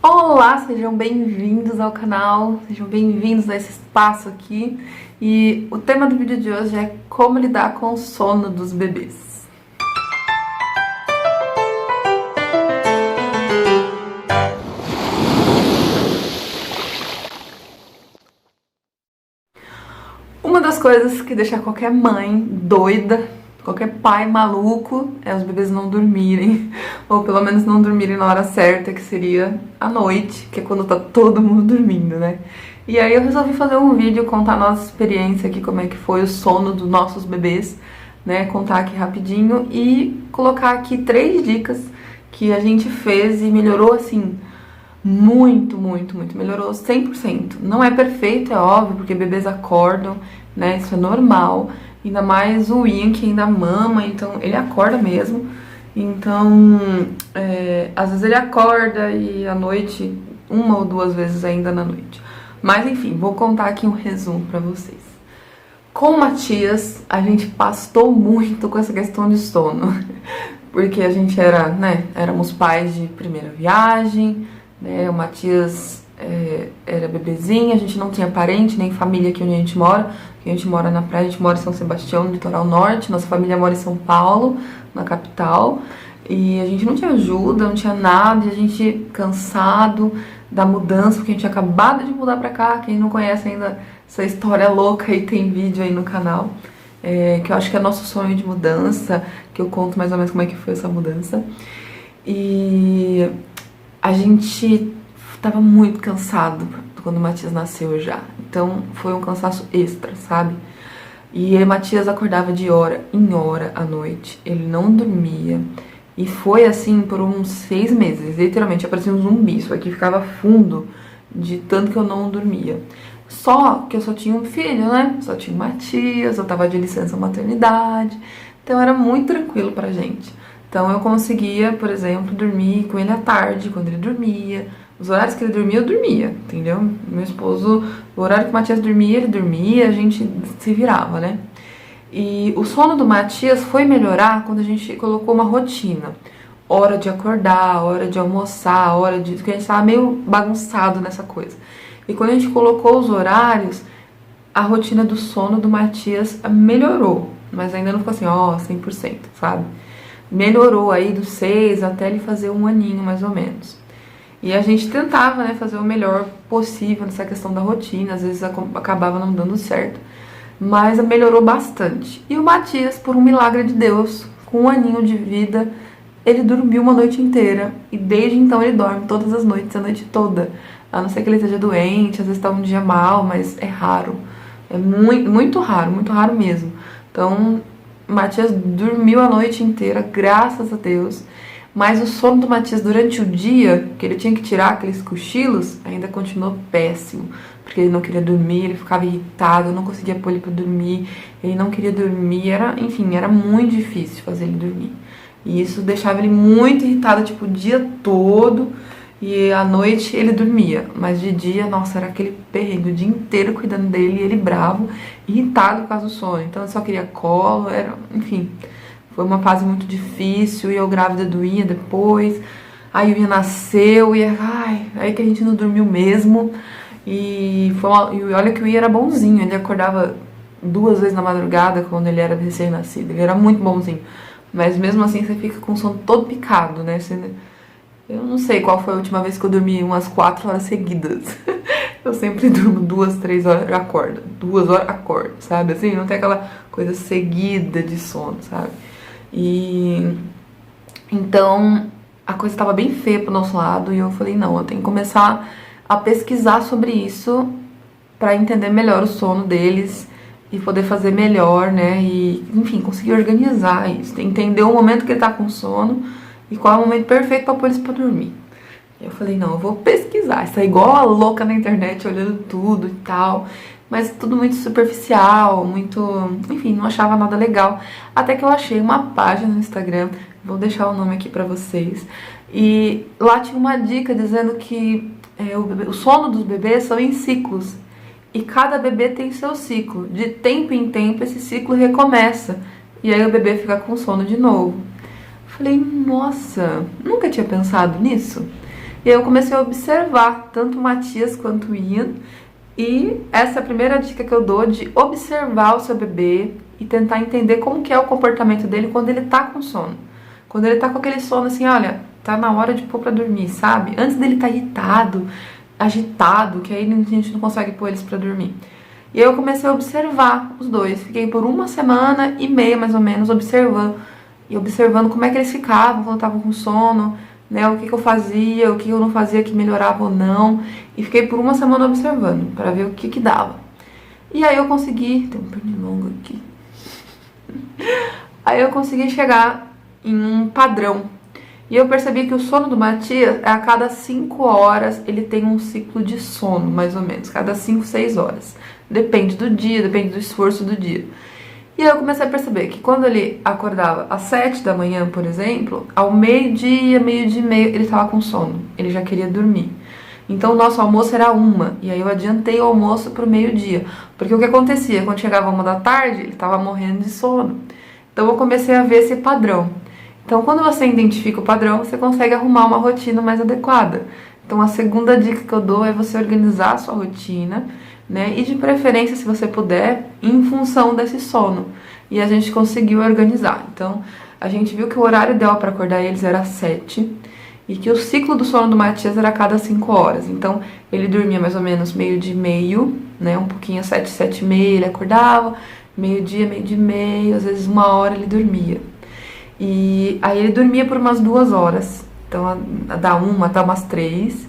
Olá, sejam bem-vindos ao canal, sejam bem-vindos a esse espaço aqui. E o tema do vídeo de hoje é como lidar com o sono dos bebês. Uma das coisas que deixa qualquer mãe doida, qualquer pai maluco, é os bebês não dormirem, ou pelo menos não dormirem na hora certa, que seria à noite, que é quando tá todo mundo dormindo, né? E aí eu resolvi fazer um vídeo, contar a nossa experiência aqui, como é que foi o sono dos nossos bebês, né? Contar aqui rapidinho e colocar aqui 3 dicas que a gente fez e melhorou assim, muito, melhorou 100%. Não é perfeito, é óbvio, porque bebês acordam, né, isso é normal, ainda mais o Ian que ainda mama, então ele acorda mesmo, então às vezes ele acorda e à noite, 1 ou 2 vezes ainda na noite. Mas enfim, vou contar aqui um resumo pra vocês. Com o Matias, a gente pastou muito com essa questão de sono, porque a gente era, né, éramos pais de primeira viagem, né, o Matias era bebezinho, a gente não tinha parente nem família aqui onde a gente mora, porque a gente mora na praia, a gente mora em São Sebastião, no litoral norte, nossa família mora em São Paulo, na capital, e a gente não tinha ajuda, não tinha nada, e a gente cansado da mudança, porque a gente tinha acabado de mudar pra cá. Quem não conhece ainda essa história louca aí, tem vídeo aí no canal, que eu acho que é nosso sonho de mudança, que eu conto mais ou menos como é que foi essa mudança. E a gente tava muito cansado quando o Matias nasceu já, então foi um cansaço extra, sabe? E o Matias acordava de hora em hora à noite, ele não dormia, e foi assim por uns 6 meses, literalmente, aparecia um zumbi, isso aqui ficava fundo de tanto que eu não dormia. Só que eu só tinha um filho, né? Só tinha o Matias, eu tava de licença maternidade, então era muito tranquilo pra gente. Então eu conseguia, por exemplo, dormir com ele à tarde, quando ele dormia. Os horários que ele dormia, eu dormia, entendeu? Meu esposo, o horário que o Matias dormia, ele dormia, a gente se virava, né? E o sono do Matias foi melhorar quando a gente colocou uma rotina. Hora de acordar, hora de almoçar, hora de... Porque a gente tava meio bagunçado nessa coisa. E quando a gente colocou os horários, a rotina do sono do Matias melhorou. Mas ainda não ficou assim, ó, 100%, sabe? Melhorou aí dos 6 até ele fazer 1 aninho, mais ou menos. E a gente tentava, né, fazer o melhor possível nessa questão da rotina, às vezes acabava não dando certo, mas melhorou bastante. E o Matias, por um milagre de Deus, com 1 aninho de vida, ele dormiu uma noite inteira, e desde então ele dorme todas as noites, a noite toda. A não ser que ele esteja doente, às vezes tá um dia mal, mas é raro. É muito raro mesmo. Então, Matias dormiu a noite inteira, graças a Deus. Mas o sono do Matias durante o dia, que ele tinha que tirar aqueles cochilos, ainda continuou péssimo. Porque ele não queria dormir, ele ficava irritado, eu não conseguia pôr ele pra dormir, ele não queria dormir, enfim, era muito difícil fazer ele dormir. E isso deixava ele muito irritado, tipo, o dia todo, e à noite ele dormia. Mas de dia, nossa, era aquele perrengue, o dia inteiro cuidando dele, e ele bravo, irritado por causa do sono. Então eu só queria colo, enfim... Foi uma fase muito difícil, e eu grávida do Ian depois, aí o Ian nasceu, e aí que a gente não dormiu mesmo, e olha que o Ian era bonzinho, ele acordava 2 vezes na madrugada quando ele era recém-nascido, ele era muito bonzinho, mas mesmo assim você fica com o sono todo picado, né? Eu não sei qual foi a última vez que eu dormi umas 4 horas seguidas. Eu sempre durmo 2, 3 horas, eu acordo, 2 horas acordo, sabe? Assim, não tem aquela coisa seguida de sono, sabe? E então a coisa estava bem feia pro nosso lado, e eu falei, não, eu tenho que começar a pesquisar sobre isso para entender melhor o sono deles e poder fazer melhor, né? E, enfim, conseguir organizar isso, entender o momento que ele tá com sono e qual é o momento perfeito para pôr eles pra dormir. Eu falei, não, eu vou pesquisar, isso é igual a louca na internet, olhando tudo e tal, mas tudo muito superficial, muito... Enfim, não achava nada legal. Até que eu achei uma página no Instagram, vou deixar o nome aqui pra vocês, e lá tinha uma dica dizendo que o sono dos bebês são em ciclos, e cada bebê tem seu ciclo. De tempo em tempo esse ciclo recomeça, e aí o bebê fica com sono de novo. Falei, nossa, nunca tinha pensado nisso. E aí eu comecei a observar tanto o Matias quanto o Ian. E essa é a primeira dica que eu dou, de observar o seu bebê e tentar entender como que é o comportamento dele quando ele tá com sono. Quando ele tá com aquele sono assim, olha, tá na hora de pôr pra dormir, sabe? Antes dele tá irritado, agitado, que aí a gente não consegue pôr eles pra dormir. E aí eu comecei a observar os dois. Fiquei por 1,5 semanas mais ou menos observando. E observando como é que eles ficavam quando estavam com sono, né? O que eu fazia, o que eu não fazia que melhorava ou não. E fiquei por 1 semana observando, para ver o que dava. E aí eu consegui... Tem um pernilongo aqui. Aí eu consegui chegar em um padrão. E eu percebi que o sono do Matias, a cada 5 horas, ele tem um ciclo de sono, mais ou menos. Cada 5, 6 horas. Depende do dia, depende do esforço do dia. E aí eu comecei a perceber que quando ele acordava às 7 da manhã, por exemplo, ao meio-dia, meio-dia e meio, ele estava com sono. Ele já queria dormir. Então o nosso almoço era 1. E aí eu adiantei o almoço para o meio-dia. Porque o que acontecia? Quando chegava 1 da tarde, ele estava morrendo de sono. Então eu comecei a ver esse padrão. Então quando você identifica o padrão, você consegue arrumar uma rotina mais adequada. Então a segunda dica que eu dou é você organizar a sua rotina, né? E de preferência, se você puder, em função desse sono. E a gente conseguiu organizar. Então, a gente viu que o horário ideal para acordar eles era 7 e que o ciclo do sono do Matias era a cada 5 horas. Então, ele dormia mais ou menos meio-dia e meio, né? Um pouquinho às 7, 7 e meia ele acordava, meio-dia e meio, às vezes 1 hora ele dormia. E aí ele dormia por umas 2 horas, então da 1 até umas 3.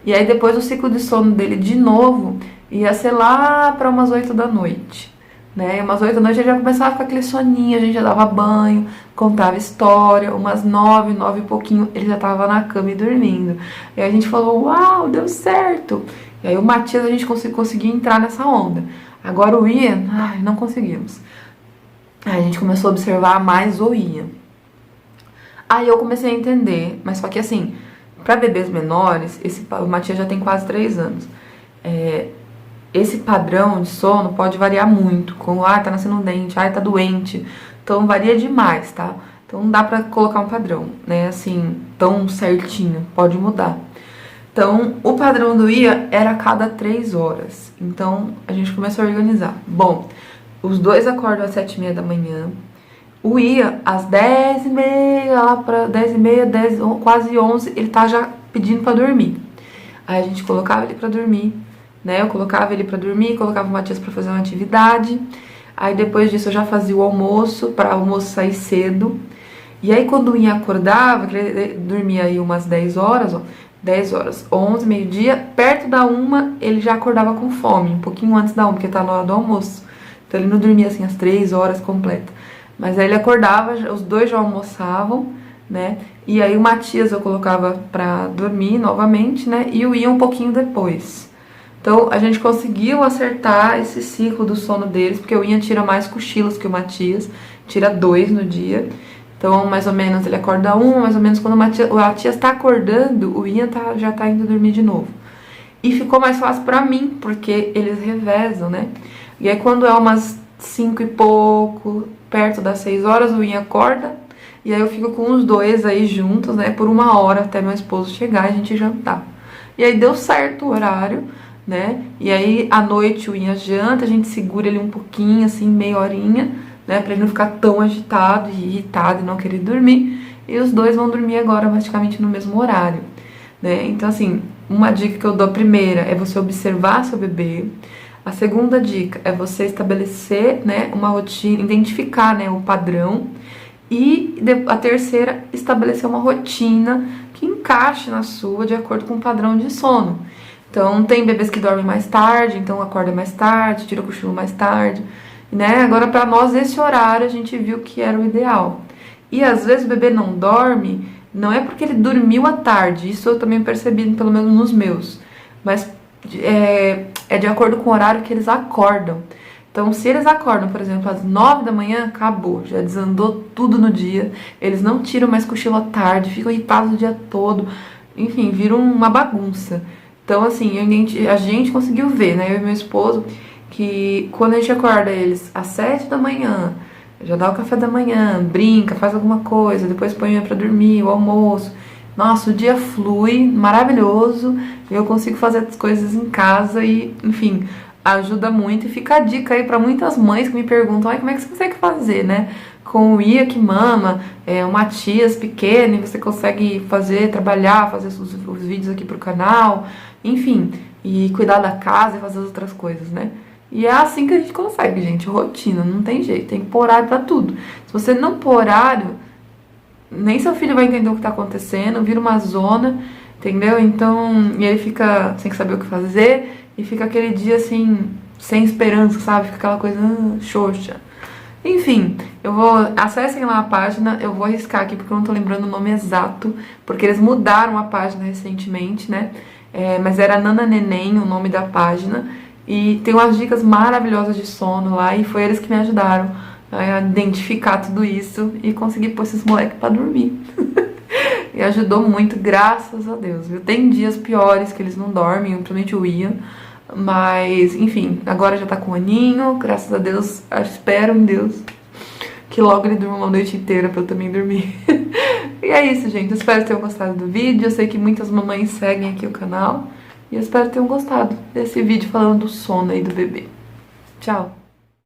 E aí depois o ciclo de sono dele de novo ia ser lá para umas 8 da noite, né? E umas 8 da noite ele já começava a ficar aquele soninho, a gente já dava banho, contava história, umas 9, 9 e pouquinho, ele já tava na cama e dormindo. E aí a gente falou, uau, deu certo! E aí o Matias a gente conseguiu entrar nessa onda. Agora o Ian, não conseguimos. Aí a gente começou a observar mais o Ian. Aí eu comecei a entender, mas só que assim, para bebês menores, o Matias já tem quase 3 anos. Esse padrão de sono pode variar muito, com tá nascendo um dente, tá doente, então varia demais, tá? Então não dá pra colocar um padrão, né, assim, tão certinho, pode mudar. Então o padrão do Ia era a cada 3 horas, então a gente começou a organizar. Bom, os dois acordam às 7h30 da manhã, o Ia às 10h30, lá pra 10h30, 10, quase 11, ele tá já pedindo pra dormir. Aí a gente colocava ele pra dormir, né? Eu colocava ele pra dormir, colocava o Matias pra fazer uma atividade. Aí depois disso eu já fazia o almoço, para o almoço sair cedo. E aí quando o Ian acordava, que ele dormia aí umas 10 horas, 10 horas, 11, meio-dia, perto da 1 ele já acordava com fome, um pouquinho antes da 1, porque tá na hora do almoço. Então ele não dormia assim as 3 horas completas. Mas aí ele acordava, os dois já almoçavam, né? E aí o Matias eu colocava pra dormir novamente, né? E o Ian um pouquinho depois. Então a gente conseguiu acertar esse ciclo do sono deles, porque o Ian tira mais cochilos que o Matias, tira 2 no dia. Então mais ou menos ele acorda 1, mais ou menos quando o Matias tá acordando, o Ian já tá indo dormir de novo. E ficou mais fácil pra mim, porque eles revezam, né? E aí quando é umas 5 e pouco, perto das 6 horas, o Ian acorda. E aí eu fico com os dois aí juntos, né, por 1 hora até meu esposo chegar e a gente jantar. E aí deu certo o horário, né, e aí à noite o Ian janta, a gente segura ele um pouquinho, assim, meia horinha, né, pra ele não ficar tão agitado e irritado e não querer dormir. E os dois vão dormir agora praticamente no mesmo horário, né. Então assim, uma dica que eu dou, a primeira é você observar seu bebê. A segunda dica é você estabelecer, né, uma rotina, identificar, né, o padrão. E a terceira, estabelecer uma rotina que encaixe na sua de acordo com o padrão de sono. Então, tem bebês que dormem mais tarde, então acorda mais tarde, tira o cochilo mais tarde, né? Agora, para nós, esse horário a gente viu que era o ideal. E às vezes o bebê não dorme, não é porque ele dormiu à tarde, isso eu também percebi, pelo menos nos meus, mas é de acordo com o horário que eles acordam. Então, se eles acordam, por exemplo, às 9 da manhã, acabou, já desandou tudo no dia, eles não tiram mais cochilo à tarde, ficam irritados o dia todo, enfim, viram uma bagunça. Então, assim, a gente conseguiu ver, né, eu e meu esposo, que quando a gente acorda eles às 7 da manhã, já dá o café da manhã, brinca, faz alguma coisa, depois põe pra dormir, o almoço, nossa, o dia flui, maravilhoso, eu consigo fazer as coisas em casa e, enfim, ajuda muito. E fica a dica aí pra muitas mães que me perguntam, ai, como é que você consegue fazer, né? Com o Ia que mama, o Matias pequeno, e você consegue fazer, trabalhar, fazer os vídeos aqui pro canal, enfim, e cuidar da casa e fazer as outras coisas, né? E é assim que a gente consegue, gente, rotina, não tem jeito, tem que pôr horário pra tudo. Se você não pôr horário, nem seu filho vai entender o que tá acontecendo, vira uma zona, entendeu? Então, e ele fica sem saber o que fazer, e fica aquele dia assim, sem esperança, sabe? Fica aquela coisa xoxa. Enfim, acessem lá a página, eu vou arriscar aqui porque eu não tô lembrando o nome exato, porque eles mudaram a página recentemente, né? Mas era Nana Neném o nome da página, e tem umas dicas maravilhosas de sono lá, e foi eles que me ajudaram a identificar tudo isso e conseguir pôr esses moleques pra dormir. E ajudou muito, graças a Deus, viu? Tem dias piores que eles não dormem, principalmente o Ian, mas, enfim, agora já tá com um aninho, graças a Deus, espero em Deus que logo ele durma uma noite inteira pra eu também dormir. E é isso, gente, eu espero que tenham gostado do vídeo, eu sei que muitas mamães seguem aqui o canal, e eu espero que tenham gostado desse vídeo falando do sono aí do bebê. Tchau!